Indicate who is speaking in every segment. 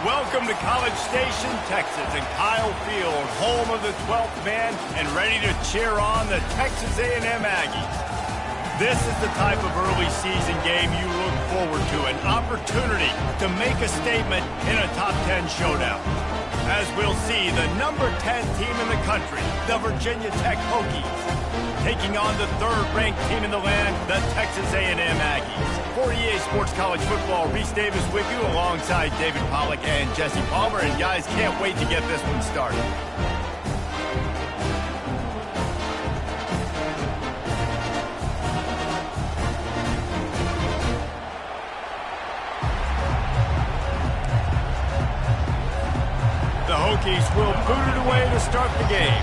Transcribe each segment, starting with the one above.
Speaker 1: Welcome to College Station, Texas, and Kyle Field, home of the 12th man, and ready to cheer on the Texas A&M Aggies. This is the type of early season game you look forward to, an opportunity to make a statement in a top 10 showdown. As we'll see, the number 10 team in the country, the Virginia Tech Hokies, taking on the third-ranked team in the land, the Texas A&M Aggies. For EA Sports College Football, Reese Davis with you alongside David Pollack and Jesse Palmer. And guys, can't wait to get this one started. The Hokies will boot it away to start the game.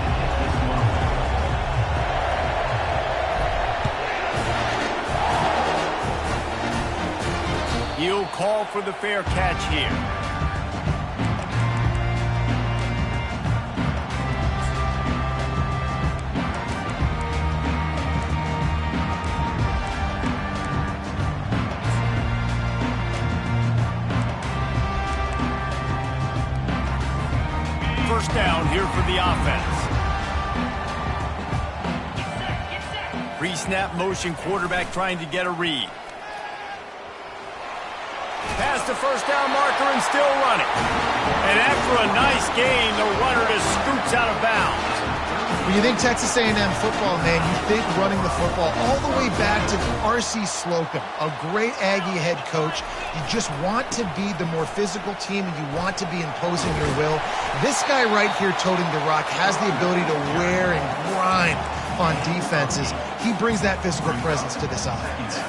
Speaker 1: He'll call for the fair catch here. First down here for the offense. Pre-snap motion, quarterback trying to get a read. Past the first down marker and still running. And after a nice gain, the runner just scoots out of bounds.
Speaker 2: When you think Texas A&M football, man, you think running the football all the way back to R.C. Slocum, a great Aggie head coach. You just want to be the more physical team, and you want to be imposing your will. This guy right here toting the rock has the ability to wear and grind on defenses. He brings that physical presence to this offense.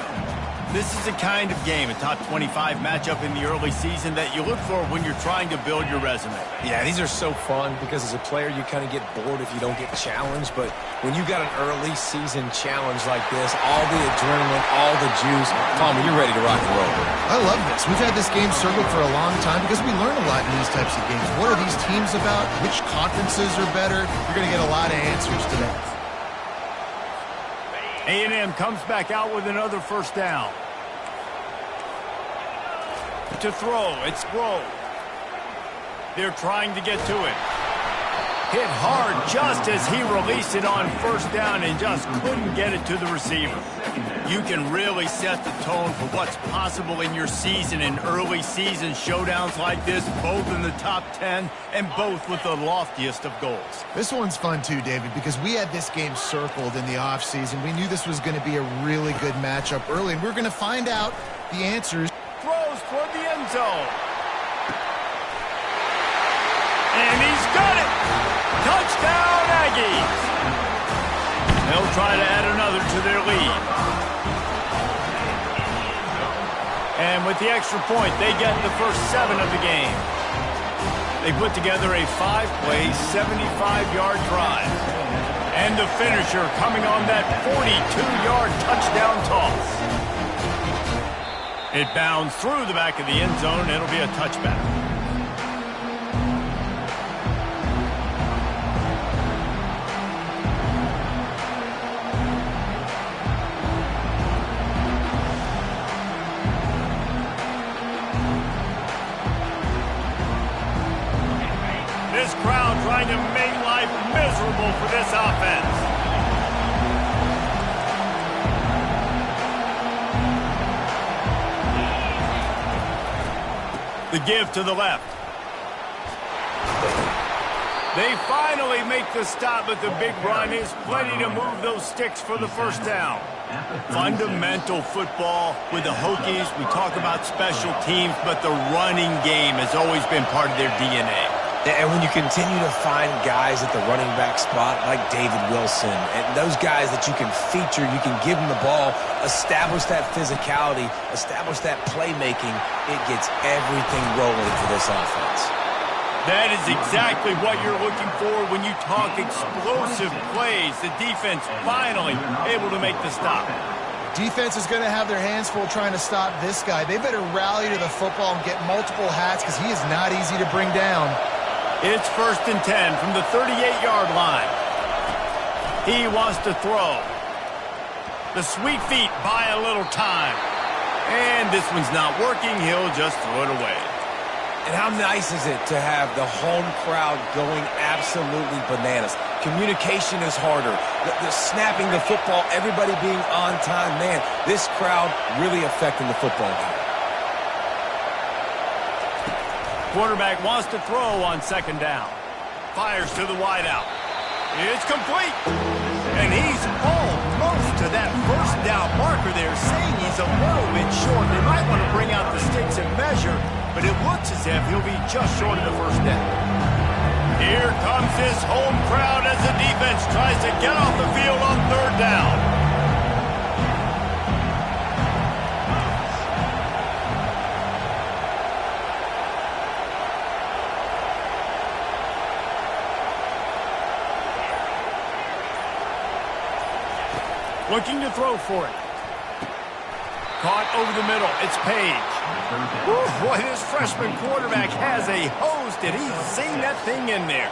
Speaker 1: This is the kind of game, a top 25 matchup in the early season, that you look for when you're trying to build your resume.
Speaker 3: Yeah, these are so fun because as a player, you kind of get bored if you don't get challenged. But when you got an early season challenge like this, all the adrenaline, all the juice, Palmer, you're ready to rock and roll.
Speaker 2: I love this. We've had this game circled for a long time because we learn a lot in these types of games. What are these teams about? Which conferences are better? You're going to get a lot of answers to that.
Speaker 1: A&M comes back out with another first down. To throw, it's Grove. They're trying to get to it. Hit hard just as he released it on first down and just couldn't get it to the receiver. You can really set the tone for what's possible in your season in early season showdowns like this, both in the top 10 and both with the loftiest of goals.
Speaker 2: This one's fun too, David, because we had this game circled in the offseason. We knew this was going to be a really good matchup early, and we're going to find out the answers.
Speaker 1: Throws toward the end zone. And he's got it! Touchdown, Aggies! They'll try to add another to their lead. And with the extra point, they get the first 7 of the game. They put together a 5-play, 75-yard drive. And the finisher coming on that 42-yard touchdown toss. It bounds through the back of the end zone. It'll be a touchback. This crowd trying to make life miserable for this offense. The give to the left. They finally make the stop, but the big run is plenty to move those sticks for the first down. Fundamental football with the Hokies. We talk about special teams, but the running game has always been part of their DNA.
Speaker 3: And when you continue to find guys at the running back spot like David Wilson, and those guys that you can feature, you can give them the ball, establish that physicality, establish that playmaking, it gets everything rolling for this offense.
Speaker 1: That is exactly what you're looking for when you talk explosive plays. The defense finally able to make the stop.
Speaker 2: Defense is going to have their hands full trying to stop this guy. They better rally to the football and get multiple hats because he is not easy to bring down.
Speaker 1: It's 1st and 10 from the 38-yard line. He wants to throw. The sweet feet buy a little time. And this one's not working. He'll just throw it away.
Speaker 3: And how nice is it to have the home crowd going absolutely bananas? Communication is harder. The snapping the football, everybody being on time. Man, this crowd really affecting the football game.
Speaker 1: Quarterback wants to throw on second down. Fires to the wideout. It's complete. And he's almost to that first down marker there, saying he's a little bit short. They might want to bring out the sticks and measure, but it looks as if he'll be just short of the first down. Here comes this home crowd as the defense tries to get off the field on third down. Looking to throw for it. Caught over the middle. It's Page. Woo, boy, this freshman quarterback has a hose. Did he sing that thing in there?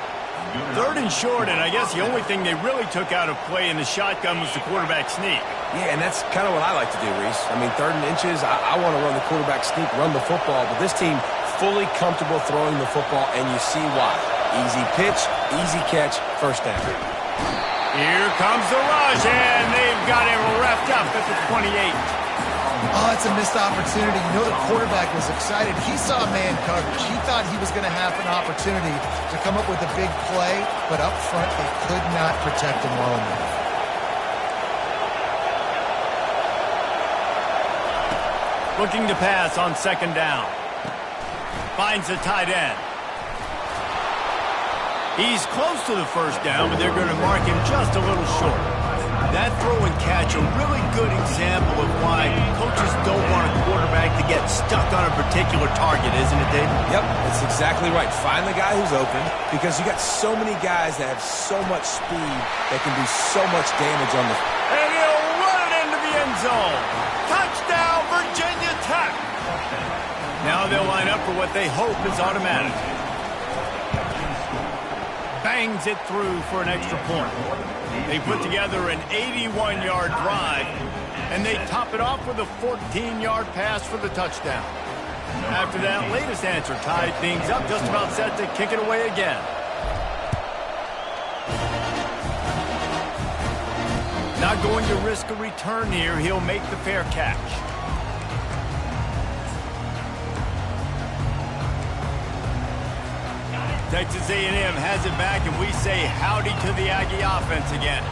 Speaker 1: Third and short, and I guess the only thing they really took out of play in the shotgun was the quarterback sneak.
Speaker 3: Yeah, and that's kind of what I like to do, Reese. I mean, 3rd and inches, I want to run the quarterback sneak, run the football, but this team fully comfortable throwing the football, and you see why. Easy pitch, easy catch, first down.
Speaker 1: Here comes the rush, and they've got him wrapped up at the 28.
Speaker 2: Oh, it's a missed opportunity. You know the quarterback was excited. He saw man coverage. He thought he was going to have an opportunity to come up with a big play, but up front they could not protect him well enough.
Speaker 1: Looking to pass on second down. Finds the tight end. He's close to the first down, but they're going to mark him just a little short. That throw and catch, a really good example of why coaches don't want a quarterback to get stuck on a particular target, isn't it, David?
Speaker 3: Yep, that's exactly right. Find the guy who's open, because you got so many guys that have so much speed that can do so much damage on the...
Speaker 1: And he'll run it into the end zone. Touchdown, Virginia Tech. Now they'll line up for what they hope is automatic. Bangs it through for an extra point. They put together an 81-yard drive, and they top it off with a 14-yard pass for the touchdown. After that latest answer tied things up, just about set to kick it away again. Not going to risk a return here. He'll make the fair catch. Texas A&M has it back, and we say howdy to the Aggie offense again.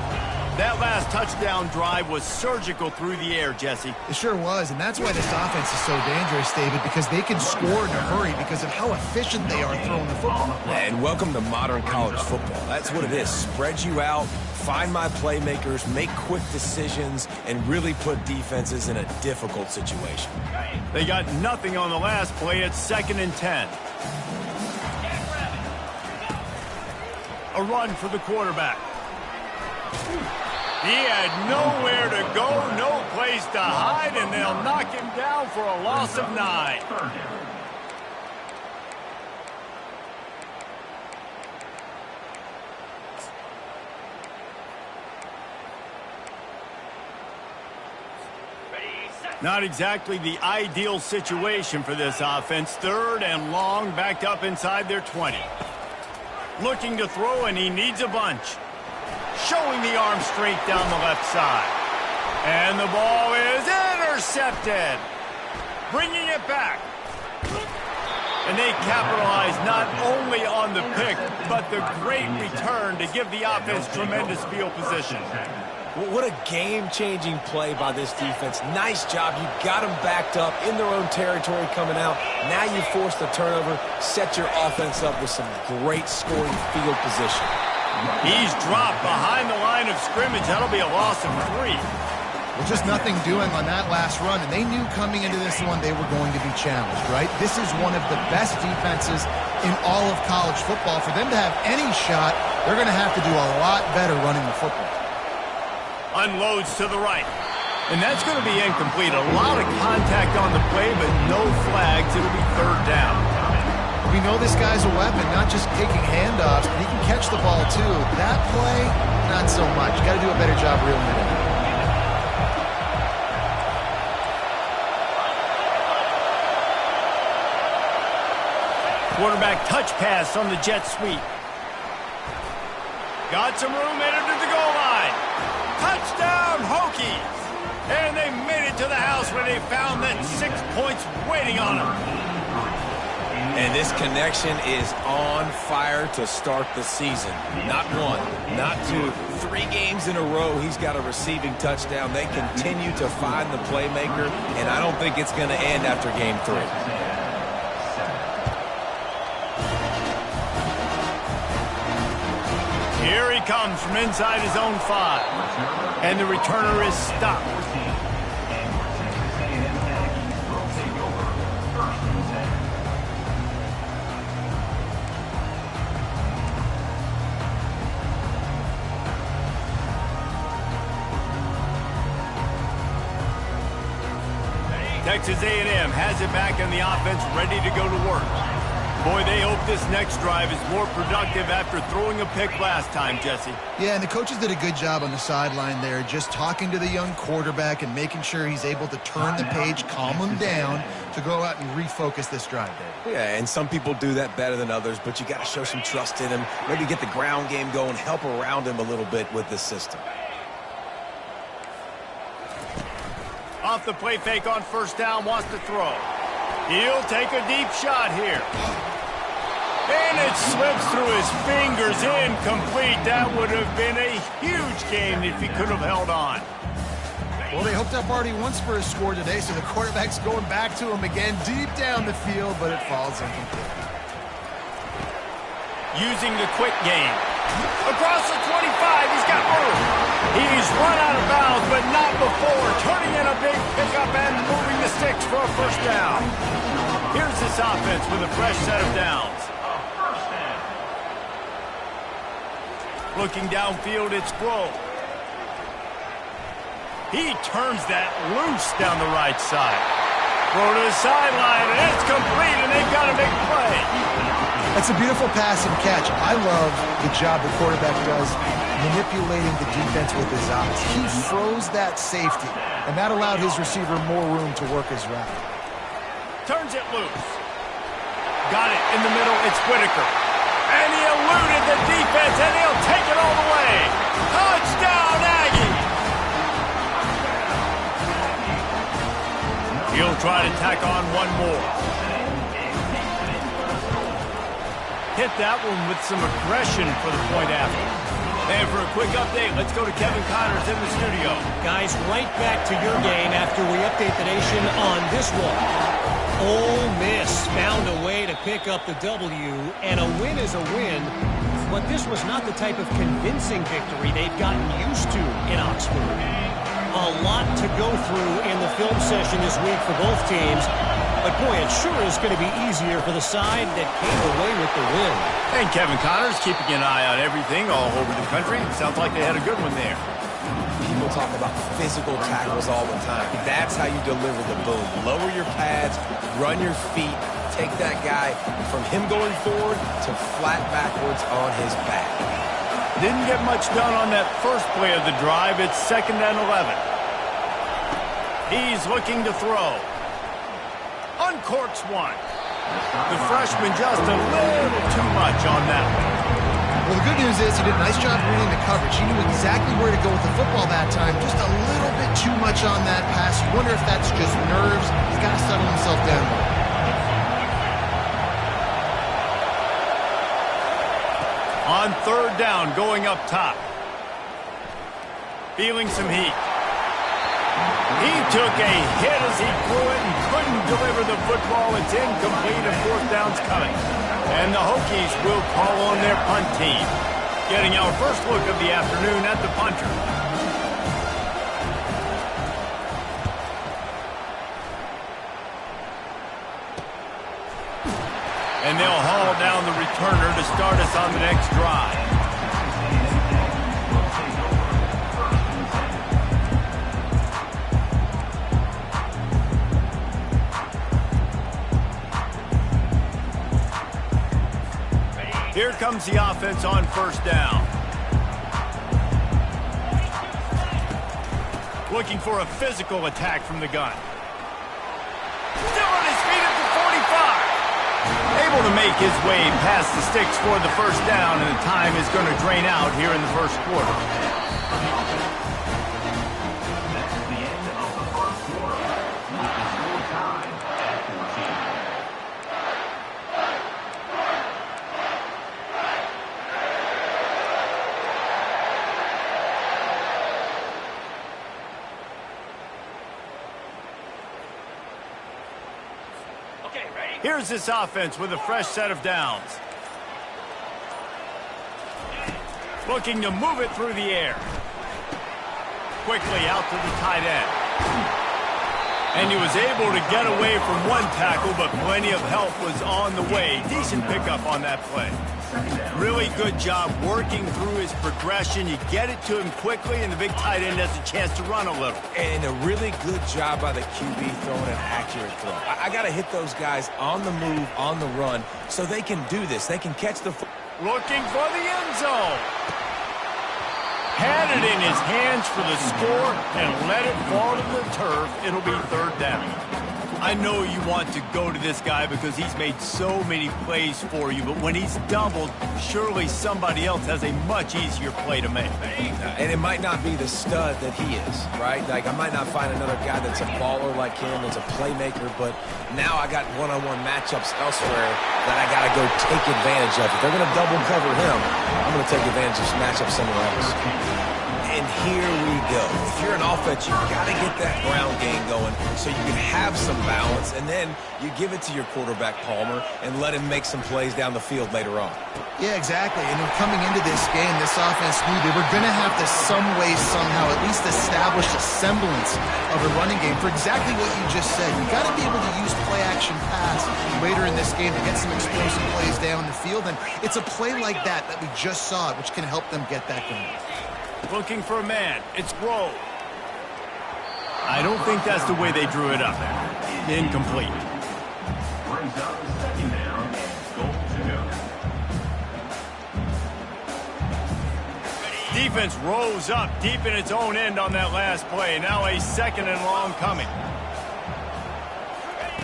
Speaker 1: That last touchdown drive was surgical through the air, Jesse.
Speaker 2: It sure was, and that's why this offense is so dangerous, David, because they can score in a hurry because of how efficient they are throwing the football.
Speaker 3: And welcome to modern college football. That's what it is. Spread you out, find my playmakers, make quick decisions, and really put defenses in a difficult situation.
Speaker 1: They got nothing on the last play. It's 2nd and 10. A run for the quarterback. He had nowhere to go, no place to hide, and they'll knock him down for a loss of 9. Not exactly the ideal situation for this offense. 3rd and long, backed up inside their 20. Looking to throw, and he needs a bunch. Showing the arm strength down the left side. And the ball is intercepted. Bringing it back. And they capitalize not only on the pick, but the great return to give the offense tremendous field position.
Speaker 3: What a game-changing play by this defense. Nice job. You got them backed up in their own territory coming out. Now you force the turnover, set your offense up with some great scoring field position.
Speaker 1: He's dropped behind the line of scrimmage. That'll be a loss of 3.
Speaker 2: Well, just nothing doing on that last run, and they knew coming into this one they were going to be challenged, right? This is one of the best defenses in all of college football. For them to have any shot, they're going to have to do a lot better running the football.
Speaker 1: Unloads to the right. And that's going to be incomplete. A lot of contact on the play, but no flags. It'll be 3rd down.
Speaker 2: We know this guy's a weapon, not just taking handoffs, but he can catch the ball too. That play, not so much. Got to do a better job reeling it in.
Speaker 1: Quarterback touch pass on the jet sweep. Got some room, headed to the goal line. Touchdown, Hokies! And they made it to the house where they found that 6 points waiting on them.
Speaker 3: And this connection is on fire to start the season. Not one, not two, 3 games in a row he's got a receiving touchdown. They continue to find the playmaker, and I don't think it's going to end after game 3.
Speaker 1: Here he comes from inside his own 5. And the returner is stopped. Texas A&M has it back in the offense, ready to go to work. Boy, they hope this next drive is more productive after throwing a pick last time, Jesse.
Speaker 2: Yeah, and the coaches did a good job on the sideline there, just talking to the young quarterback and making sure he's able to turn the page, calm him down to go out and refocus this drive, Dave.
Speaker 3: Yeah, and some people do that better than others, but you got to show some trust in him, maybe get the ground game going, help around him a little bit with this system.
Speaker 1: Off the play fake on first down, wants to throw. He'll take a deep shot here. And it slips through his fingers, incomplete. That would have been a huge game if he could have held on.
Speaker 2: Well, they hooked up already once for a score today, so the quarterback's going back to him again deep down the field, but it falls incomplete.
Speaker 1: Using the quick game. Across the 25, he's got room. He's run out of bounds, but not before. Turning in a big pickup and moving the sticks for a first down. Here's this offense with a fresh set of downs. Looking downfield, it's Grove. He turns that loose down the right side. Throw to the sideline, and it's complete, and they've got a big play.
Speaker 2: That's a beautiful pass and catch. I love the job the quarterback does manipulating the defense with his eyes. He froze that safety, and that allowed his receiver more room to work his route.
Speaker 1: Turns it loose. Got it in the middle. It's Whitaker. And he eluded the defense, and he'll take it all the way. Touchdown, Aggie! He'll try to tack on one more. Hit that one with some aggression for the point after. And for a quick update, let's go to Kevin Connors in the studio.
Speaker 4: Guys, right back to your game after we update the nation on this one. Ole Miss found a way to pick up the W, and a win is a win, but this was not the type of convincing victory they've gotten used to in Oxford. A lot to go through in the film session this week for both teams, but boy, it sure is going to be easier for the side that came away with the win.
Speaker 1: And Kevin Connors keeping an eye on everything all over the country. Sounds like they had a good one there.
Speaker 3: People talk about physical tackles all the time. That's how you deliver the boom. Lower your pads, run your feet, take that guy from him going forward to flat backwards on his back.
Speaker 1: Didn't get much done on that first play of the drive. It's 2nd and 11. He's looking to throw. Uncorks one. The freshman just a little too much on that one.
Speaker 2: Well, the good news is he did a nice job reading the coverage. He knew exactly where to go with the football that time. Just a little bit too much on that pass. You wonder if that's just nerves. He's got to settle himself down.
Speaker 1: On 3rd down, going up top. Feeling some heat. He took a hit as he threw it and couldn't deliver the football. It's incomplete and 4th down's coming. And the Hokies will call on their punt team. Getting our first look of the afternoon at the punter. And they'll haul down the returner to start us on the next drive. Here comes the offense on 1st down. Looking for a physical attack from the gun. Still on his feet at the 45. Able to make his way past the sticks for the first down, and the time is going to drain out here in the first quarter. Here's this offense with a fresh set of downs. Looking to move it through the air. Quickly out to the tight end. And he was able to get away from one tackle, but plenty of help was on the way. Decent pickup on that play. Really good job working through his progression. You get it to him quickly, and the big tight end has a chance to run a little.
Speaker 3: And a really good job by the QB throwing an accurate throw. I got to hit those guys on the move, on the run, so they can do this. They can catch the...
Speaker 1: Looking for the end zone. Had it in his hands for the score and let it fall to the turf. It'll be third down. I know you want to go to this guy because he's made so many plays for you, but when he's doubled, surely somebody else has a much easier play to make.
Speaker 3: And it might not be the stud that he is, right? Like, I might not find another guy that's a baller like him, that's a playmaker, but now I got one-on-one matchups elsewhere that I got to go take advantage of. If they're going to double cover him, I'm going to take advantage of some matchups somewhere else. And here we go. If you're an offense, you've got to get that ground game going so you can have some balance, and then you give it to your quarterback, Palmer, and let him make some plays down the field later on.
Speaker 2: Yeah, exactly. And coming into this game, this offense knew they were going to have to some way, somehow, at least establish a semblance of a running game for exactly what you just said. You've got to be able to use play-action pass later in this game to get some explosive plays down the field, and it's a play like that we just saw, which can help them get that going.
Speaker 1: Looking for a man. It's Grove. I don't think that's the way they drew it up. Incomplete.
Speaker 5: Brings up second down and goal to go.
Speaker 1: Defense rose up deep in its own end on that last play. Now a second and long coming.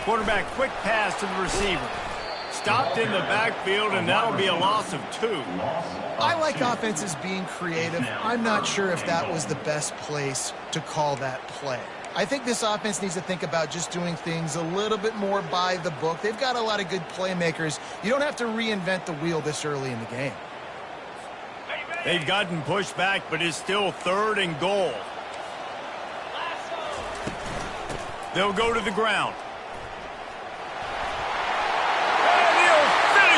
Speaker 1: Quarterback quick pass to the receiver. Stopped in the backfield, and that'll be a loss of 2.
Speaker 2: I like offenses being creative. I'm not sure if that was the best place to call that play. I think this offense needs to think about just doing things a little bit more by the book. They've got a lot of good playmakers. You don't have to reinvent the wheel this early in the game.
Speaker 1: They've gotten pushed back, but it's still third and goal. They'll go to the ground.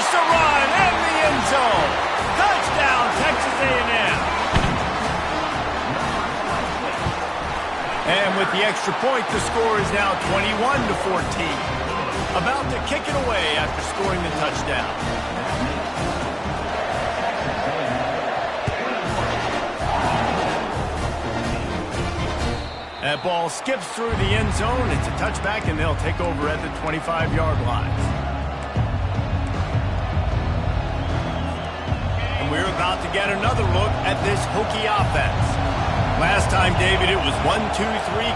Speaker 1: The run and the end zone. Touchdown, Texas A&M. And with the extra point, the score is now 21-14. About to kick it away after scoring the touchdown. That ball skips through the end zone. It's a touchback, and they'll take over at the 25-yard line. We're about to get another look at this Hokie offense. Last time, David, it was 1-2-3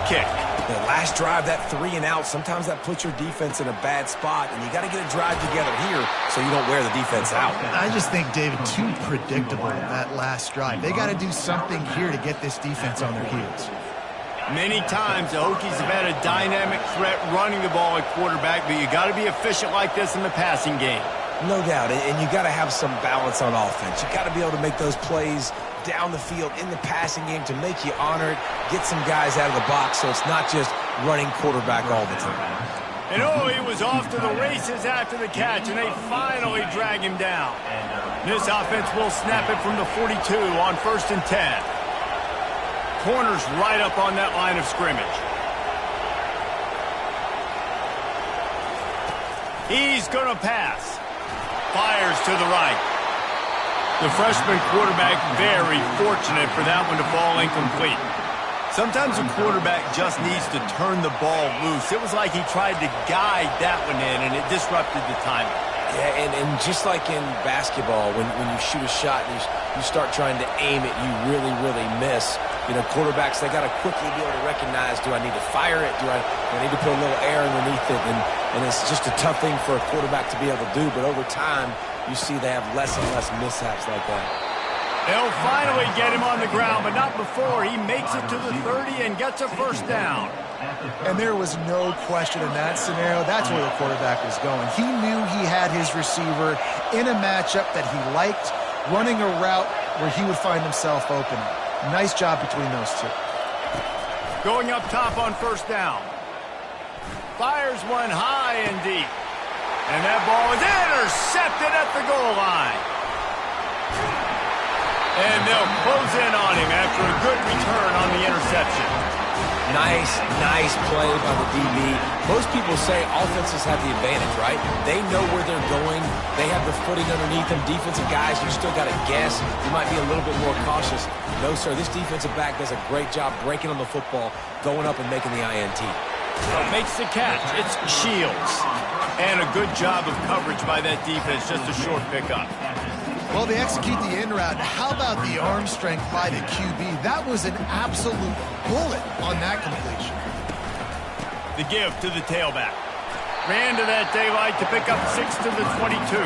Speaker 1: kick.
Speaker 3: The last drive, that 3 and out, sometimes that puts your defense in a bad spot, and you got to get a drive together here so you don't wear the defense out.
Speaker 2: I just think, David, too predictable that last drive. They got to do something here to get this defense on their heels.
Speaker 1: Many times the Hokies have had a dynamic threat running the ball at quarterback, but you got to be efficient like this in the passing game.
Speaker 3: No doubt, and you got to have some balance on offense. You got to be able to make those plays down the field in the passing game to make you honor it, get some guys out of the box so it's not just running quarterback all the time.
Speaker 1: And he was off to the races after the catch, and they finally drag him down. This offense will snap it from the 42 on 1st and 10. Corners right up on that line of scrimmage. He's going to pass. Fires to the right. The freshman quarterback very fortunate for that one to fall incomplete. Sometimes a quarterback just needs to turn the ball loose. It was like he tried to guide that one in, and it disrupted the timing.
Speaker 3: Yeah, and just like in basketball, when you shoot a shot and you start trying to aim it, you really, really miss. You know, quarterbacks, they got to quickly be able to recognize, do I need to fire it? Do I need to put a little air underneath it? And it's just a tough thing for a quarterback to be able to do. But over time, you see they have less and less mishaps like that.
Speaker 1: They'll finally get him on the ground, but not before he makes it to the 30 and gets a first down.
Speaker 2: And there was no question in that scenario. That's where the quarterback was going. He knew he had his receiver in a matchup that he liked, running a route where he would find himself open. Nice job between those two.
Speaker 1: Going up top on first down. Fires one high and deep. And that ball is intercepted at the goal line. And they'll close in on him after a good return on the interception.
Speaker 3: Nice play by the DB. Most people say offenses have the advantage, right? They know where they're going. They have the footing underneath them. Defensive guys, you still got to guess. You might be a little bit more cautious. No, sir, this defensive back does a great job breaking on the football, going up and making the INT.
Speaker 1: Makes the catch. It's Shields. And a good job of coverage by that defense. Just a short pickup.
Speaker 2: Well, they execute the in route. How about the arm strength by the QB? That was an absolute bullet on that completion.
Speaker 1: The give to the tailback. Ran to that daylight to pick up 6 to the 22.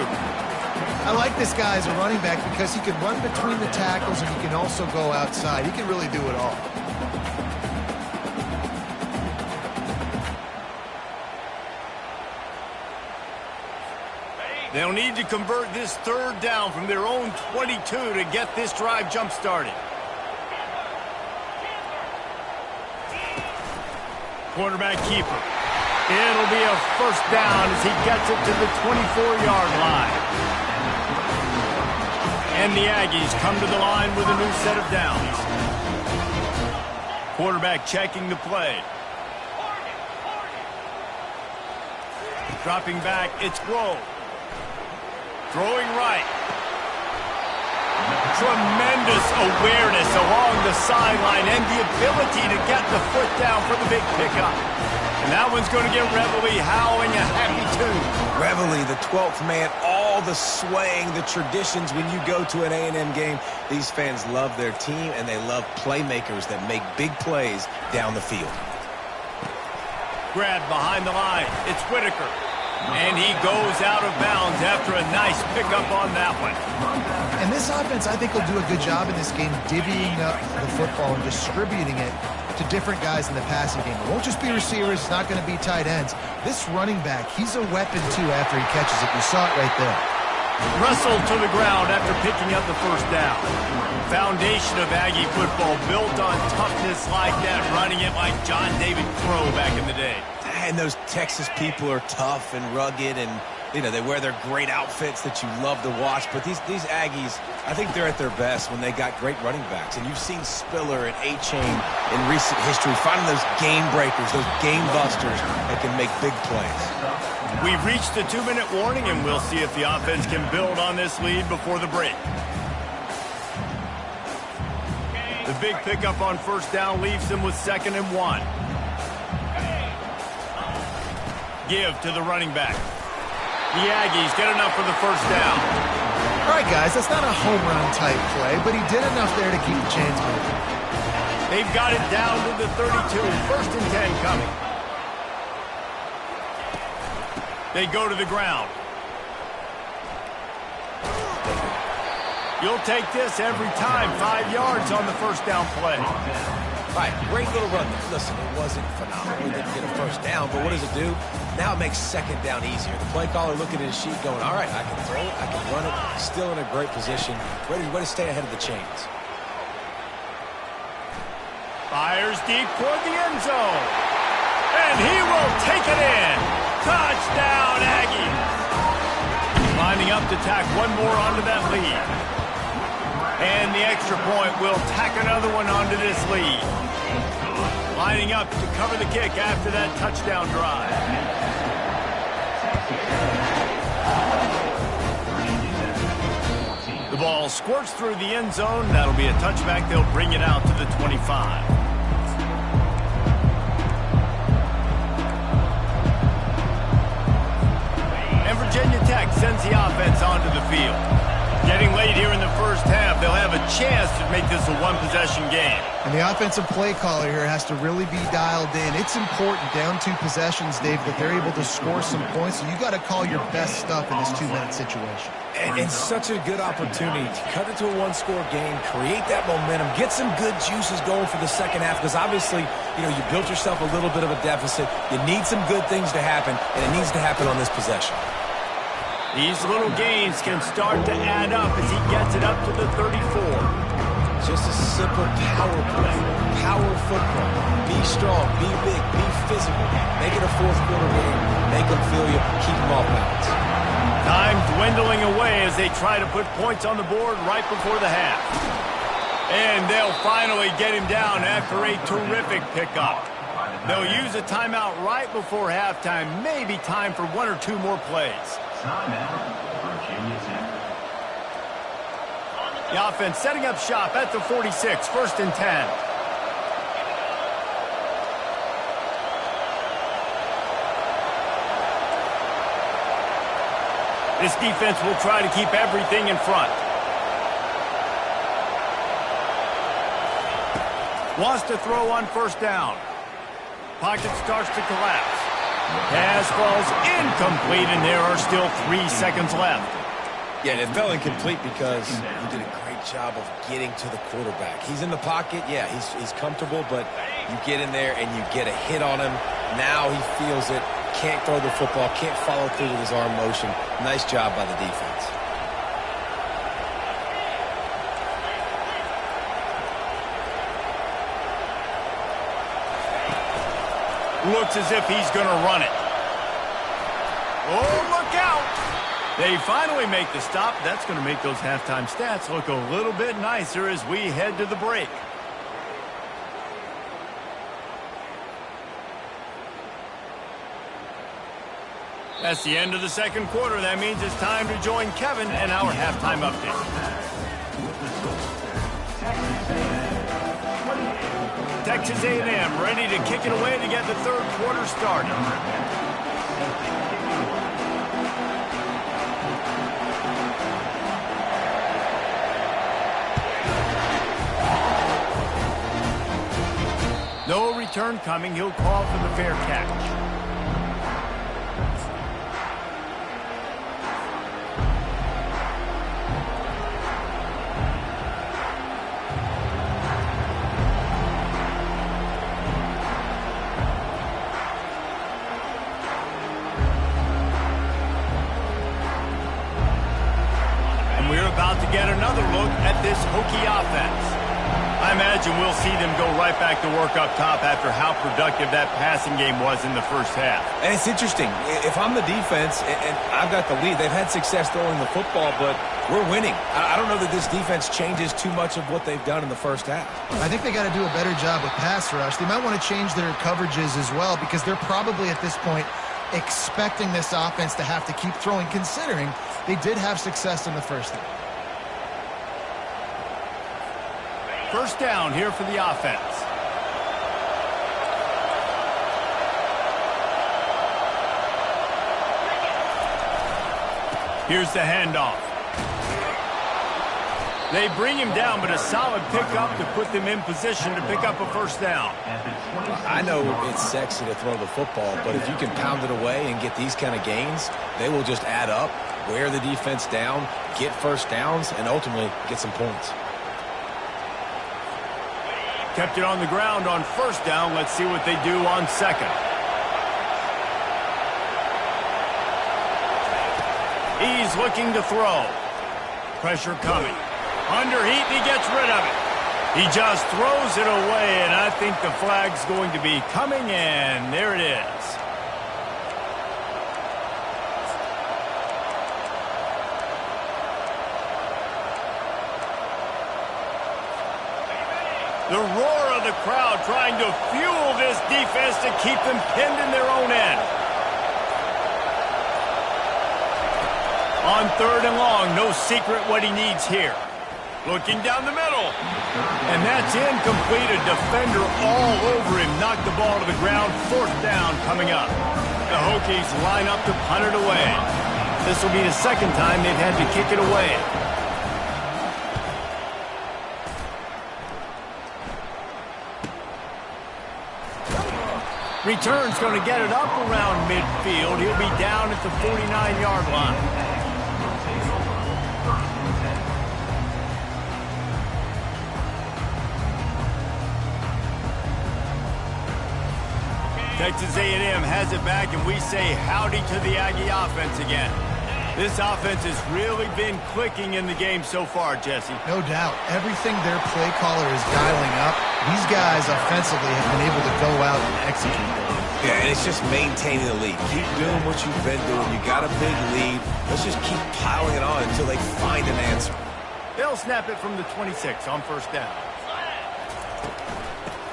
Speaker 2: I like this guy as a running back because he can run between the tackles and he can also go outside. He can really do it all.
Speaker 1: They'll need to convert this third down from their own 22 to get this drive jump-started. Quarterback keeper. It'll be a first down as he gets it to the 24-yard line. And the Aggies come to the line with a new set of downs. Quarterback checking the play. Dropping back, it's Grove. Throwing right. Tremendous awareness along the sideline and the ability to get the foot down for the big pickup. And that one's going to get Reveille howling a happy tune.
Speaker 3: Reveille, the 12th man, all the swaying, the traditions when you go to an A&M game. These fans love their team, and they love playmakers that make big plays down the field.
Speaker 1: Grab behind the line. It's Whitaker. And he goes out of bounds after a nice pickup on that one.
Speaker 2: And this offense, I think, will do a good job in this game divvying up the football and distributing it to different guys in the passing game. It won't just be receivers. It's not going to be tight ends. This running back, he's a weapon, too, after he catches it. You saw it right there.
Speaker 1: Wrestled to the ground after picking up the first down. Foundation of Aggie football built on toughness like that, running it like John David Crow back in the day.
Speaker 3: And those Texas people are tough and rugged, and you know they wear their great outfits that you love to watch. But these Aggies, I think they're at their best when they got great running backs. And you've seen Spiller and A-Chain in recent history finding those game breakers, those game busters that can make big plays.
Speaker 1: We've reached the 2-minute warning, and we'll see if the offense can build on this lead before the break. The big pickup on first down leaves them with 2nd and 1. Give to the running back. The Aggies get enough for the first down.
Speaker 2: All right, guys, that's not a home run type play, but he did enough there to keep the chains moving.
Speaker 1: They've got it down to the 32. 1st and 10 coming. They go to the ground. You'll take this every time. 5 yards on the first down play.
Speaker 3: All right, great little run. Listen, it wasn't phenomenal. He didn't get a first down, but what does it do? Now it makes 2nd down easier. The play caller looking at his sheet going, all right, I can throw it, I can run it, still in a great position, ready to stay ahead of the chains.
Speaker 1: Fires deep toward the end zone. And he will take it in. Touchdown, Aggies. Lining up to tack one more onto that lead. And the extra point will tack another one onto this lead. Lining up to cover the kick after that touchdown drive. The ball squirts through the end zone. That'll be a touchback. They'll bring it out to the 25. And Virginia Tech sends the offense onto the field. Getting late here in the first half, they'll have a chance to make this a one-possession game.
Speaker 2: And the offensive play caller here has to really be dialed in. It's important down 2 possessions, Dave, that they're able to score some points. So you got to call your best stuff in this 2-minute situation.
Speaker 3: And such a good opportunity to cut it to a one-score game, create that momentum, get some good juices going for the second half, because obviously, you know, you built yourself a little bit of a deficit. You need some good things to happen, and it needs to happen on this possession.
Speaker 1: These little gains can start to add up as he gets it up to the 34.
Speaker 3: Just a simple power play, power football. Be strong, be big, be physical. Make it a fourth-quarter game. Make them feel you. Keep them off balance.
Speaker 1: Time dwindling away as they try to put points on the board right before the half. And they'll finally get him down after a terrific pickup. They'll use a timeout right before halftime. Maybe time for 1 or 2 more plays.
Speaker 5: Virginia Tech.
Speaker 1: The offense setting up shop at the 46, 1st and 10. This defense will try to keep everything in front. Wants to throw on 1st down. Pocket starts to collapse. Pass falls incomplete, and there are still 3 seconds left.
Speaker 3: Yeah, and it fell incomplete because he did a great job of getting to the quarterback. He's in the pocket. Yeah, he's comfortable, but you get in there and you get a hit on him. Now he feels it. Can't throw the football. Can't follow through with his arm motion. Nice job by the defense.
Speaker 1: Looks as if he's going to run it. Oh, look out! They finally make the stop. That's going to make those halftime stats look a little bit nicer as we head to the break. That's the end of the second quarter. That means it's time to join Kevin and our halftime update. Texas A&M ready to kick it away to get the third quarter started. No return coming. He'll call for the fair catch. Get another look at this Hokie offense. I imagine we'll see them go right back to work up top after how productive that passing game was in the first half.
Speaker 3: And it's interesting. If I'm the defense and I've got the lead, they've had success throwing the football, but we're winning. I don't know that this defense changes too much of what they've done in the first half.
Speaker 2: I think they got to do a better job with pass rush. They might want to change their coverages as well, because they're probably at this point expecting this offense to have to keep throwing, considering they did have success in the first half.
Speaker 1: First down here for the offense. Here's the handoff. They bring him down, but a solid pickup to put them in position to pick up a first down.
Speaker 3: I know it's sexy to throw the football, but if you can pound it away and get these kind of gains, they will just add up, wear the defense down, get first downs, and ultimately get some points.
Speaker 1: Kept it on the ground on first down. Let's see what they do on second. He's looking to throw. Pressure coming. Under heat, and he gets rid of it. He just throws it away, and I think the flag's going to be coming, and there it is. The roar of the crowd trying to fuel this defense to keep them pinned in their own end. On third and long, no secret what he needs here. Looking down the middle. And that's incomplete. A defender all over him. Knocked the ball to the ground. Fourth down coming up. The Hokies line up to punt it away. This will be the second time they've had to kick it away. Return's going to get it up around midfield. He'll be down at the 49-yard line. Texas A&M has it back, and we say howdy to the Aggie offense again. This offense has really been clicking in the game so far, Jesse.
Speaker 2: No doubt. Everything their play caller is dialing up, these guys offensively have been able to go out and execute.
Speaker 3: Yeah, and it's just maintaining the lead. Keep doing what you've been doing. You got a big lead. Let's just keep piling it on until they find an answer.
Speaker 1: They'll snap it from the 26 on first down.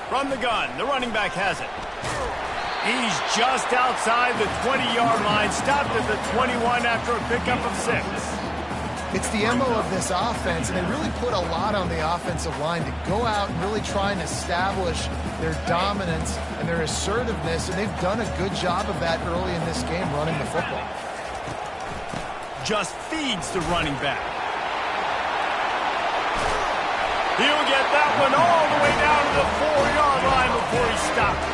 Speaker 1: From the gun, the running back has it. He's just outside the 20-yard line, stopped at the 21 after a pickup of 6.
Speaker 2: It's the MO of this offense, and they really put a lot on the offensive line to go out and really try and establish their dominance and their assertiveness, and they've done a good job of that early in this game running the football.
Speaker 1: Just feeds the running back. He'll get that one all the way down to the 4-yard line before he stops.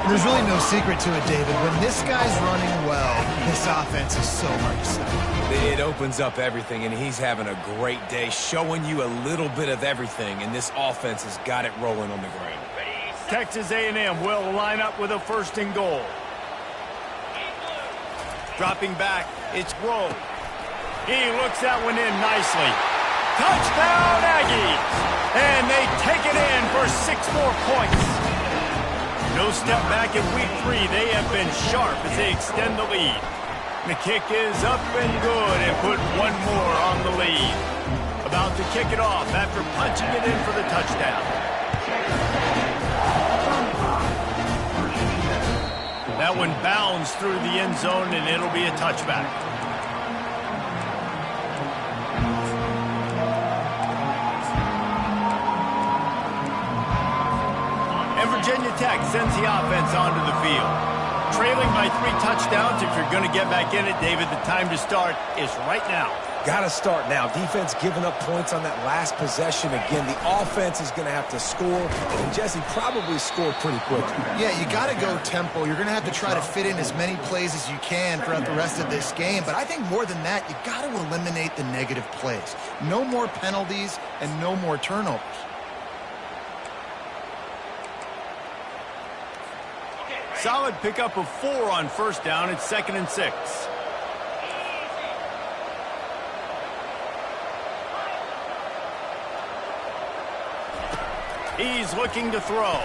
Speaker 2: There's really no secret to it, David. When this guy's running well, this offense is so hard to stop.
Speaker 3: It opens up everything, and he's having a great day, showing you a little bit of everything, and this offense has got it rolling on the ground.
Speaker 1: Texas A&M will line up with a 1st and goal. Dropping back, it's Grove. He looks that one in nicely. Touchdown, Aggies! And they take it in for 6 more points. No step back in week 3. They have been sharp as they extend the lead. The kick is up and good and put 1 more on the lead. About to kick it off after punching it in for the touchdown. That one bounds through the end zone, and it'll be a touchback. Virginia Tech sends the offense onto the field. Trailing by 3 touchdowns. If you're going to get back in it, David, the time to start is right now.
Speaker 3: Got to start now. Defense giving up points on that last possession. Again, the offense is going to have to score, and Jesse probably scored pretty quickly.
Speaker 2: Yeah, you got to go tempo. You're going to have to try to fit in as many plays as you can throughout the rest of this game. But I think more than that, you got to eliminate the negative plays. No more penalties and no more turnovers.
Speaker 1: Solid pickup of 4 on first down. It's 2nd and 6. He's looking to throw.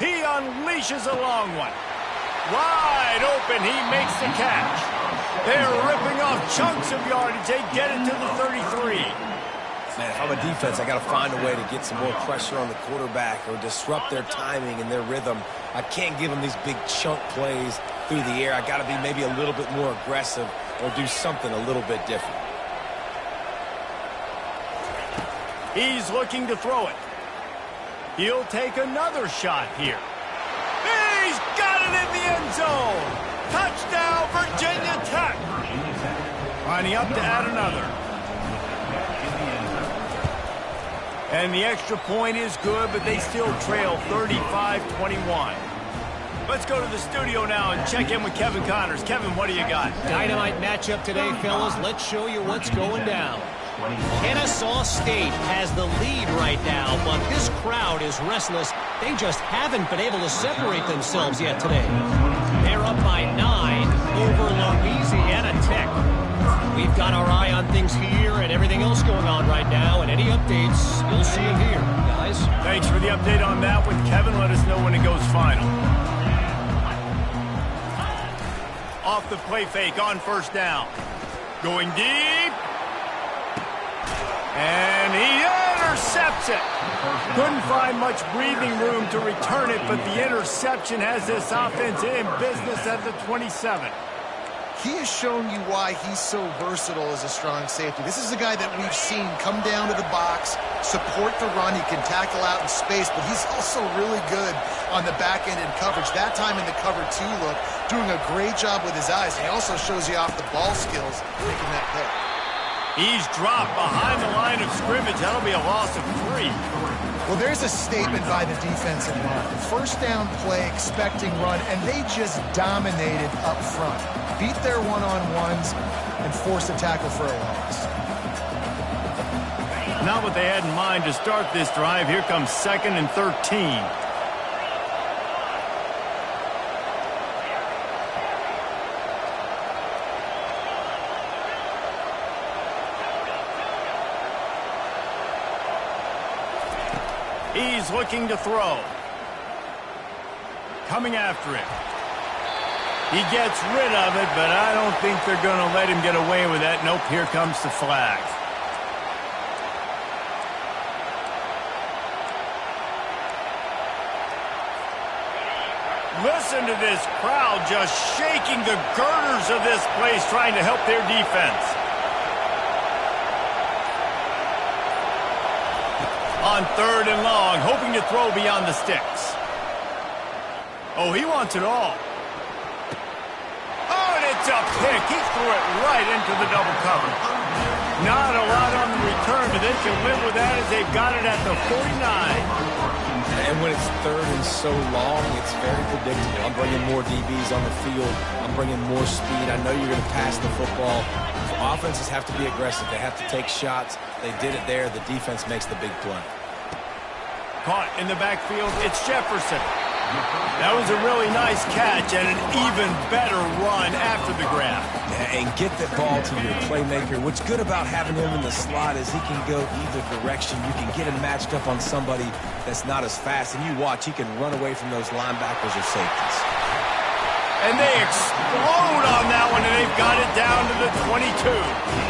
Speaker 1: He unleashes a long one. Wide open. He makes the catch. They're ripping off chunks of yardage. They get it to the 33.
Speaker 3: Man, if I'm a defense, I got to find a way to get some more pressure on the quarterback or disrupt their timing and their rhythm. I can't give them these big chunk plays through the air. I got to be maybe a little bit more aggressive or do something a little bit different.
Speaker 1: He's looking to throw it. He'll take another shot here. He's got it in the end zone. Touchdown, Virginia Tech. Lining up to add another. And the extra point is good, but they still trail 35-21. Let's go to the studio now and check in with Kevin Connors. Kevin, what do you got?
Speaker 4: Dynamite matchup today, fellas. Let's show you what's going down. Kennesaw State has the lead right now, but this crowd is restless. They just haven't been able to separate themselves yet today. They're up by 9 over Louisiana Tech. We've got our eye on things here and everything else going on right now, and any updates, you'll see them here, guys.
Speaker 1: Thanks for the update on that with Kevin. Let us know when it goes final. Off the play fake on first down. Going deep. And he intercepts it. Couldn't find much breathing room to return it, but the interception has this offense in business at the 27.
Speaker 2: He has shown you why he's so versatile as a strong safety. This is a guy that we've seen come down to the box, support the run. He can tackle out in space, but he's also really good on the back end in coverage. That time in the cover 2 look, doing a great job with his eyes. He also shows you off the ball skills, making that pick.
Speaker 1: He's dropped behind the line of scrimmage. That'll be a loss of 3.
Speaker 2: Well, there's a statement by the defensive line. First down play, expecting run, and they just dominated up front. Beat their one-on-ones and forced a tackle for a loss.
Speaker 1: Not what they had in mind to start this drive. Here comes 2nd and 13. He's looking to throw. Coming after it. He gets rid of it, but I don't think they're going to let him get away with that. Nope, here comes the flag. Listen to this crowd just shaking the girders of this place, trying to help their defense. On 3rd and long, hoping to throw beyond the sticks. Oh, he wants it all. Oh, and it's a pick. He threw it right into the double cover. Not a lot on the return, but they can live with that as they've got it at the 49.
Speaker 3: And when it's 3rd and so long, it's very predictable. I'm bringing more DBs on the field. I'm bringing more speed. I know you're going to pass the football. Offenses have to be aggressive. They have to take shots. They did it there. The defense makes the big play.
Speaker 1: Caught in the backfield, it's Jefferson. That was a really nice catch and an even better run after the grab.
Speaker 3: And get that ball to your playmaker. What's good about having him in the slot is he can go either direction. You can get him matched up on somebody that's not as fast. And you watch, he can run away from those linebackers or safeties.
Speaker 1: And they explode on that one, and they've got it down to the 22.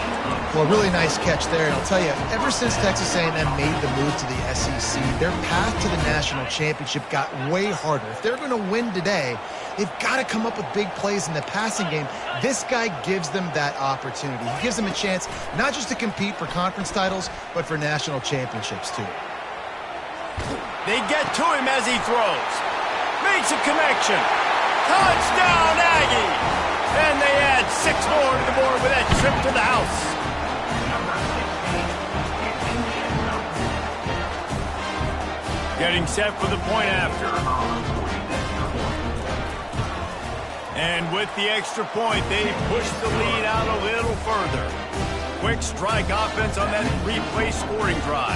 Speaker 2: Well, really nice catch there. And I'll tell you, ever since Texas A&M made the move to the SEC, their path to the national championship got way harder. If they're going to win today, they've got to come up with big plays in the passing game. This guy gives them that opportunity. He gives them a chance not just to compete for conference titles, but for national championships, too.
Speaker 1: They get to him as he throws. Makes a connection. Touchdown, Aggie! And they add 6 more to the board with that trip to the house. Getting set for the point after. And with the extra point, they push the lead out a little further. Quick strike offense on that 3-play scoring drive.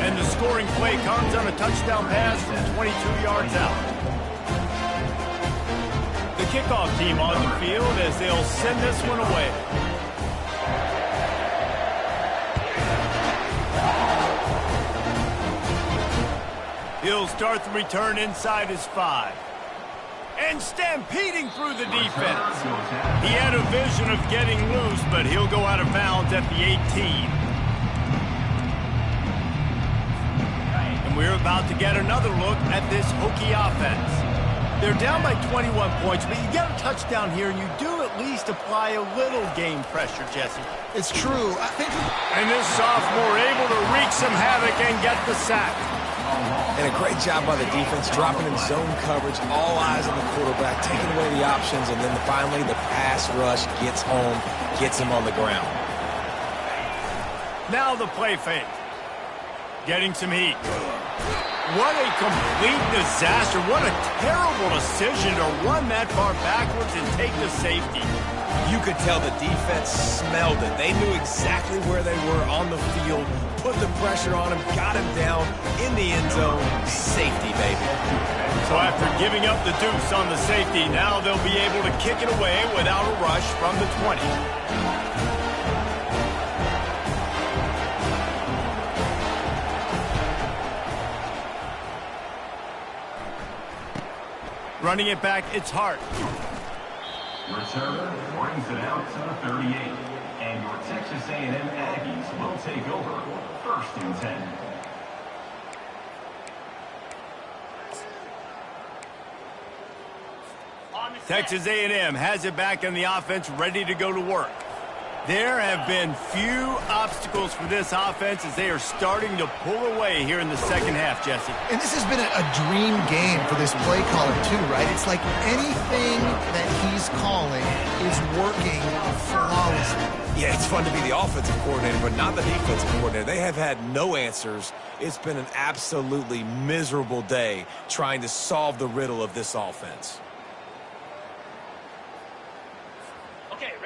Speaker 1: And the scoring play comes on a touchdown pass from 22 yards out. The kickoff team on the field as they'll send this one away. He'll start the return inside his 5. And stampeding through the defense. He had a vision of getting loose, but he'll go out of bounds at the 18. And we're about to get another look at this Hokie offense. They're down by 21 points, but you get a touchdown here, and you do at least apply a little game pressure, Jesse.
Speaker 2: It's true. I think.
Speaker 1: And this sophomore able to wreak some havoc and get the sack.
Speaker 3: And a great job by the defense, dropping in zone coverage, all eyes on the quarterback, taking away the options, and then finally the pass rush gets home, gets him on the ground.
Speaker 1: Now the play fake. Getting some heat. What a complete disaster. What a terrible decision to run that far backwards and take the safety.
Speaker 3: You could tell the defense smelled it. They knew exactly where they were on the field, put the pressure on him, got him down in the end zone. Safety, baby.
Speaker 1: So after giving up the deuce on the safety, now they'll be able to kick it away without a rush from the 20. Running it back, it's Hart.
Speaker 5: Return brings it out to the 38. And your Texas A&M Aggies will take over 1st and 10.
Speaker 1: Texas A&M has it back in the offense, ready to go to work. There have been few obstacles for this offense as they are starting to pull away here in the second half, Jesse.
Speaker 2: And this has been a dream game for this play caller, too, right? It's like anything that he's he's calling is working flawlessly.
Speaker 3: Yeah, it's fun to be the offensive coordinator, but not the defensive coordinator. They have had no answers. It's been an absolutely miserable day trying to solve the riddle of this offense.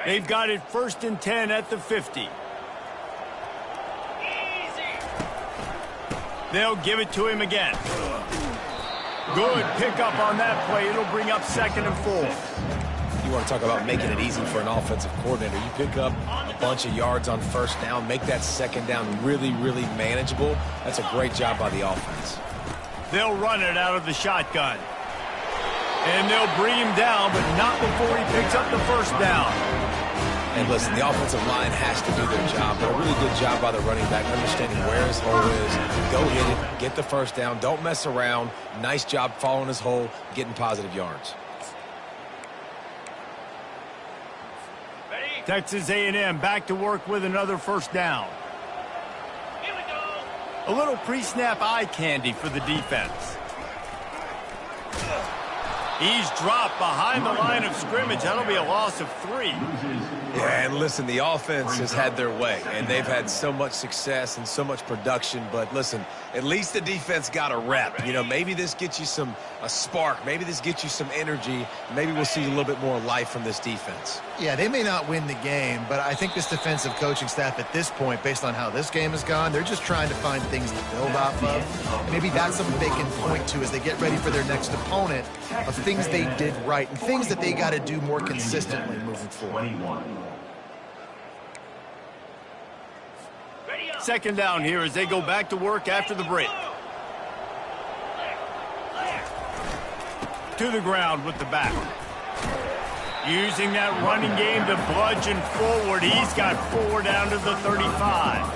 Speaker 1: They've got it 1st and 10 at the 50. They'll give it to him again. Good pickup on that play. It'll bring up 2nd and 4.
Speaker 3: You want to talk about making it easy for an offensive coordinator. You pick up a bunch of yards on 1st down, make that 2nd down really, really manageable. That's a great job by the offense.
Speaker 1: They'll run it out of the shotgun. And they'll bring him down, but not before he picks up the 1st down.
Speaker 3: And listen, the offensive line has to do their job, but a really good job by the running back, understanding where his hole is. Go hit it, get the 1st down, don't mess around. Nice job following his hole, getting positive yards.
Speaker 1: Texas A&M back to work with another 1st down. Here we go. A little pre-snap eye candy for the defense. He's dropped behind the line of scrimmage. That'll be a loss of 3.
Speaker 3: Yeah, and listen, the offense has had their way, and they've had so much success and so much production. But listen, at least the defense got a rep. You know, maybe this gets you a spark. Maybe this gets you some energy. Maybe we'll see a little bit more life from this defense.
Speaker 2: Yeah, they may not win the game, but I think this defensive coaching staff at this point, based on how this game has gone, they're just trying to find things to build off of. And maybe that's something they can point to as they get ready for their next opponent, of things they did right and things that they got to do more consistently moving forward.
Speaker 1: 2nd down here as they go back to work after the break. To the ground with the back. Using that running game to bludgeon forward. He's got 4 down to the 35.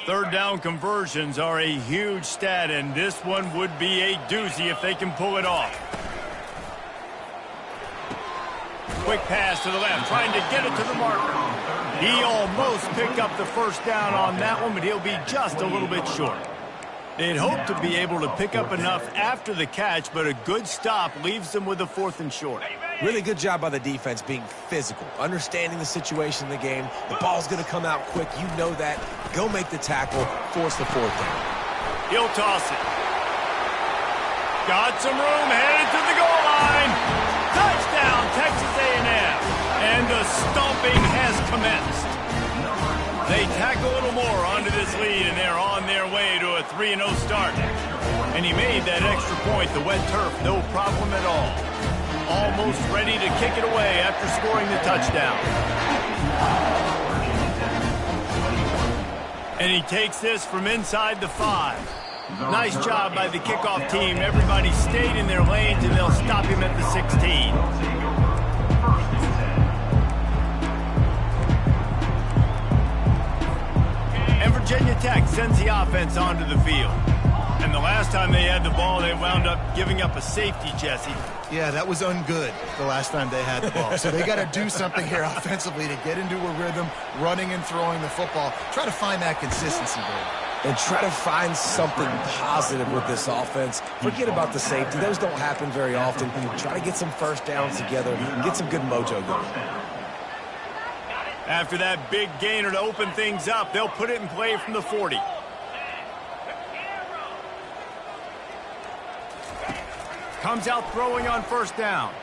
Speaker 1: Third down conversions are a huge stat, and this one would be a doozy if they can pull it off. Quick pass to the left, trying to get it to the marker. He almost picked up the 1st down on that one, but he'll be just a little bit short. They'd hope to be able to pick up enough after the catch, but a good stop leaves them with a 4th and short.
Speaker 3: Really good job by the defense being physical, understanding the situation in the game. The ball's going to come out quick. You know that. Go make the tackle, force the 4th down.
Speaker 1: He'll toss it. Got some room, headed to the goal line. Touchdown, Texas A&M. And the stomping has commenced. They tack a little more onto this lead, and they're on their way to a 3-0 start. And he made that extra point, the wet turf, no problem at all. Almost ready to kick it away after scoring the touchdown. And he takes this from inside the 5. Nice job by the kickoff team. Everybody stayed in their lanes, and they'll stop him at the 16. And Virginia Tech sends the offense onto the field. And the last time they had the ball, they wound up giving up a safety, Jesse.
Speaker 2: Yeah, that was ungood the last time they had the ball. So they got to do something here offensively to get into a rhythm, running and throwing the football. Try to find that consistency, Dave.
Speaker 3: And try to find something positive with this offense. Forget about the safety. Those don't happen very often. Try to get some 1st downs together and get some good mojo going.
Speaker 1: After that big gainer to open things up, they'll put it in play from the 40. Comes out throwing on 1st down.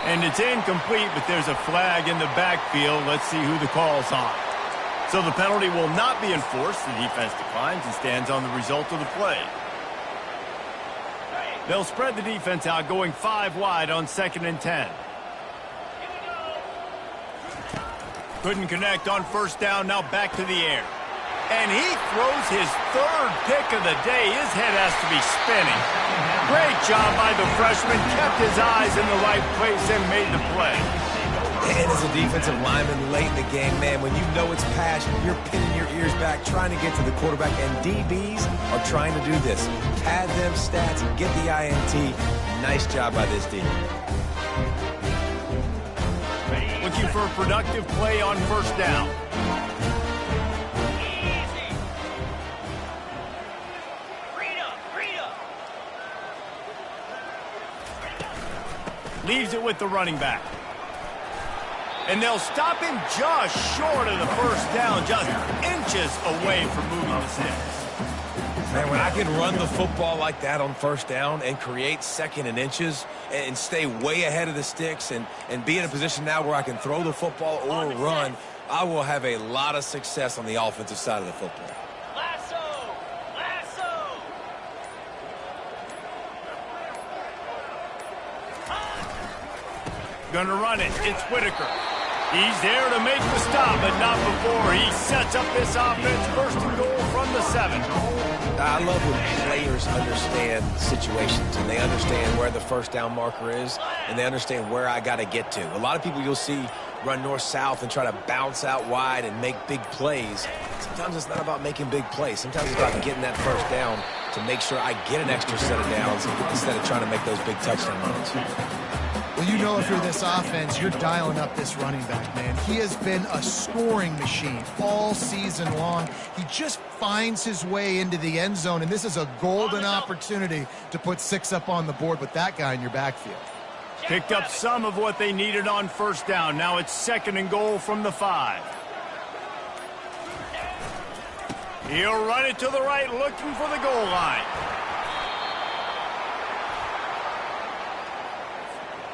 Speaker 1: And it's incomplete, but there's a flag in the backfield. Let's see who the call's on. So the penalty will not be enforced. The defense declines and stands on the result of the play. They'll spread the defense out, going 5 wide on 2nd and 10. Couldn't connect on 1st down, now back to the air. And he throws his 3rd pick of the day. His head has to be spinning. Great job by the freshman. Kept his eyes in the right place and made the play.
Speaker 3: And as a defensive lineman late in the game, man, when you know it's passion, you're pinning your ears back, trying to get to the quarterback. And DBs are trying to do this. Pad them stats and get the INT. Nice job by this team.
Speaker 1: for a productive play on first down.
Speaker 6: Easy. Freedom.
Speaker 1: Leaves it with the running back. And they'll stop him just short of the first down, just inches away from moving the sticks.
Speaker 3: Man, when I can run the football like that on first down and create second and inches and stay way ahead of the sticks and be in a position now where I can throw the football or run, I will have a lot of success on the offensive side of the football.
Speaker 6: Lasso.
Speaker 1: Gonna run it. It's Whitaker. He's there to make the stop, but not before he sets up this offense. First and goal from the 7.
Speaker 3: I love when players understand situations and they understand where the first down marker is and they understand where I got to get to. A lot of people you'll see run north-south and try to bounce out wide and make big plays. Sometimes it's not about making big plays. Sometimes it's about getting that first down to make sure I get an extra set of downs instead of trying to make those big touchdown runs.
Speaker 2: Well, you know if you're this offense, you're dialing up this running back, man. He has been a scoring machine all season long. He just finds his way into the end zone, and this is a golden opportunity to put 6 up on the board with that guy in your backfield.
Speaker 1: Picked up some of what they needed on first down. Now it's second and goal from the 5. He'll run it to the right, looking for the goal line.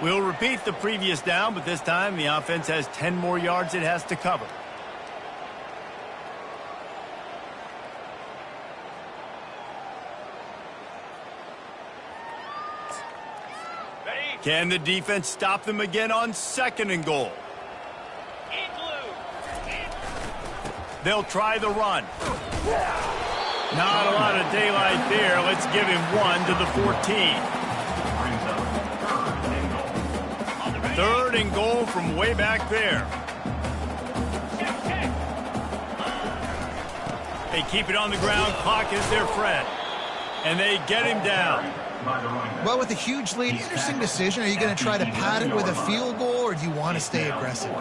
Speaker 1: We'll repeat the previous down, but this time the offense has 10 more yards it has to cover. Can the defense stop them again on second and goal? They'll try the run. Not a lot of daylight there. Let's give him 1 to the 14. Third and goal from way back there. They keep it on the ground. Clock is their friend. And they get him down.
Speaker 2: Well, with a huge lead, interesting decision. Are you going to try to pad it with a field goal, or do you want to stay aggressive?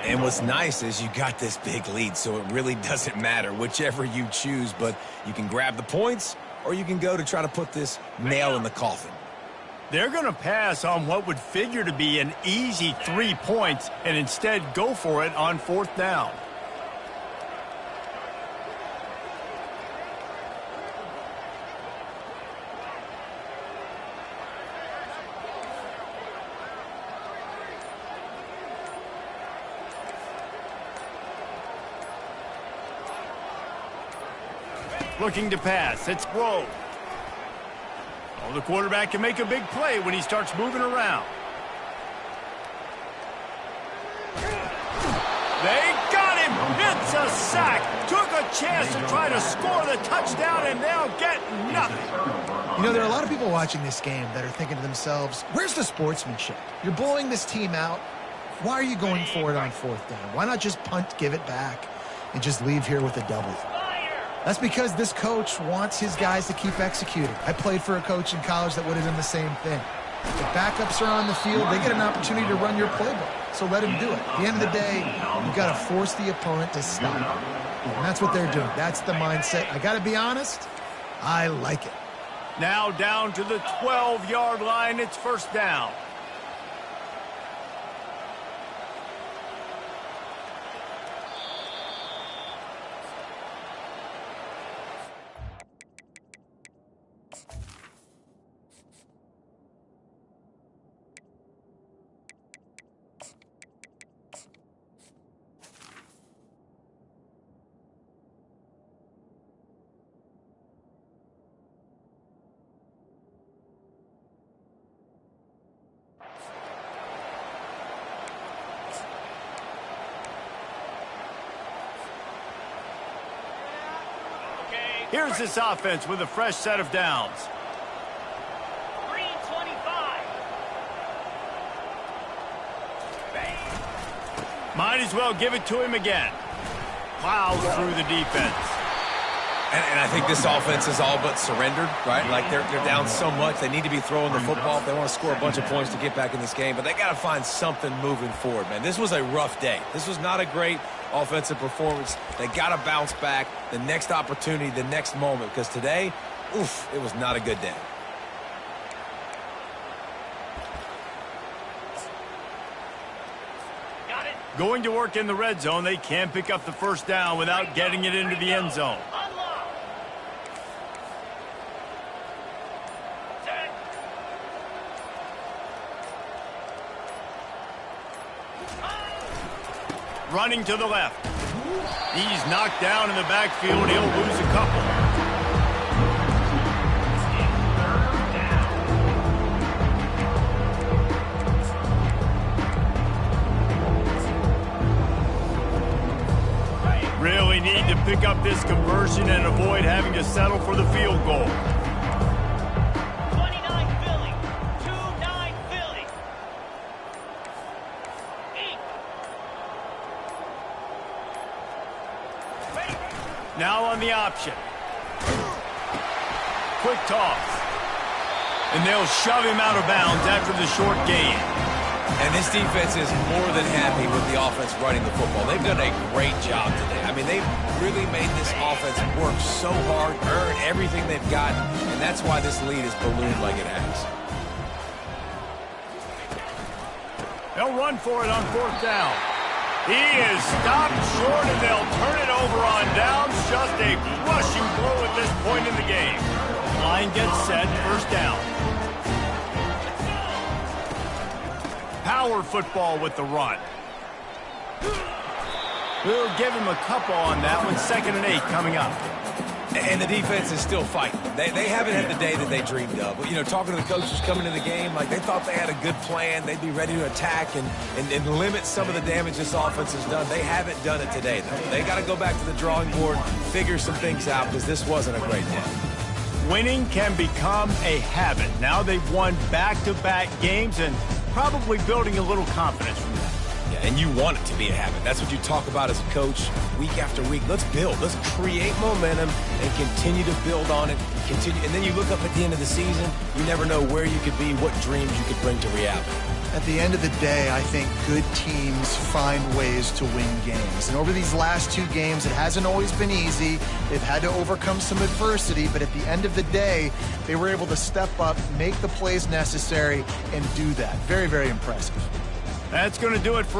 Speaker 3: And what's nice is you got this big lead, so it really doesn't matter whichever you choose, but you can grab the points or you can go to try to put this nail in the coffin.
Speaker 1: They're going to pass on what would figure to be an easy 3 points and instead go for it on fourth down. Looking to pass. It's Rowe. Oh, the quarterback can make a big play when he starts moving around. They got him. It's a sack. Took a chance to try to score the touchdown, and they'll get nothing.
Speaker 2: You know, there are a lot of people watching this game that are thinking to themselves, where's the sportsmanship? You're blowing this team out. Why are you going for it on fourth down? Why not just punt, give it back, and just leave here with a double? That's because this coach wants his guys to keep executing. I played for a coach in college that would have done the same thing. If backups are on the field, they get an opportunity to run your playbook. So let him do it. At the end of the day, you've got to force the opponent to stop. And that's what they're doing. That's the mindset. I got to be honest, I like it.
Speaker 1: Now down to the 12-yard line. It's first down. Here's this offense with a fresh set of downs.
Speaker 6: Green 25.
Speaker 1: Might as well give it to him again. Plows through the defense.
Speaker 3: And I think this offense is all but surrendered, right? Like they're down so much. They need to be throwing the football if they want to score a bunch of points to get back in this game. But they got to find something moving forward, man. This was a rough day. This was not a great offensive performance. They got to bounce back the next opportunity, the next moment. Because today, oof, it was not a good day.
Speaker 6: Got it.
Speaker 1: Going to work in the red zone, they can't pick up the first down without getting it into the end zone.
Speaker 6: Unlock. Set.
Speaker 1: Running to the left. He's knocked down in the backfield. He'll lose a couple. Really need to pick up this conversion and avoid having to settle for the field goal.
Speaker 6: 29 Philly. 2-9 Philly. 8.
Speaker 1: Now on the option. Quick toss. And they'll shove him out of bounds after the short gain.
Speaker 3: And this defense is more than happy with the offense running the football. They've done a great job today. I mean, they've really made this offense work so hard, earn everything they've gotten, and that's why this lead is ballooned like it has.
Speaker 1: They'll run for it on fourth down. He is stopped short, and they'll turn it over on downs. Just a crushing blow at this point in the game. Line gets set, first down. Power football with the run. We'll give him a couple on that one. 2nd and 8 coming up.
Speaker 3: And the defense is still fighting. They haven't had the day that they dreamed of. But, you know, talking to the coaches coming into the game, like they thought they had a good plan. They'd be ready to attack and limit some of the damage this offense has done. They haven't done it today, though. They got to go back to the drawing board, figure some things out, because this wasn't a great day.
Speaker 1: Winning can become a habit. Now they've won back-to-back games and probably building a little confidence from that.
Speaker 3: Yeah, and you want it to be a habit. That's what you talk about as a coach week after week. Let's build. Let's create momentum and continue to build on it. And then you look up at the end of the season, you never know where you could be, what dreams you could bring to reality.
Speaker 2: At the end of the day, I think good teams find ways to win games. And over these last 2 games, it hasn't always been easy. They've had to overcome some adversity, but at the end of the day, they were able to step up, make the plays necessary, and do that. Very, very impressive.
Speaker 1: That's going to do it for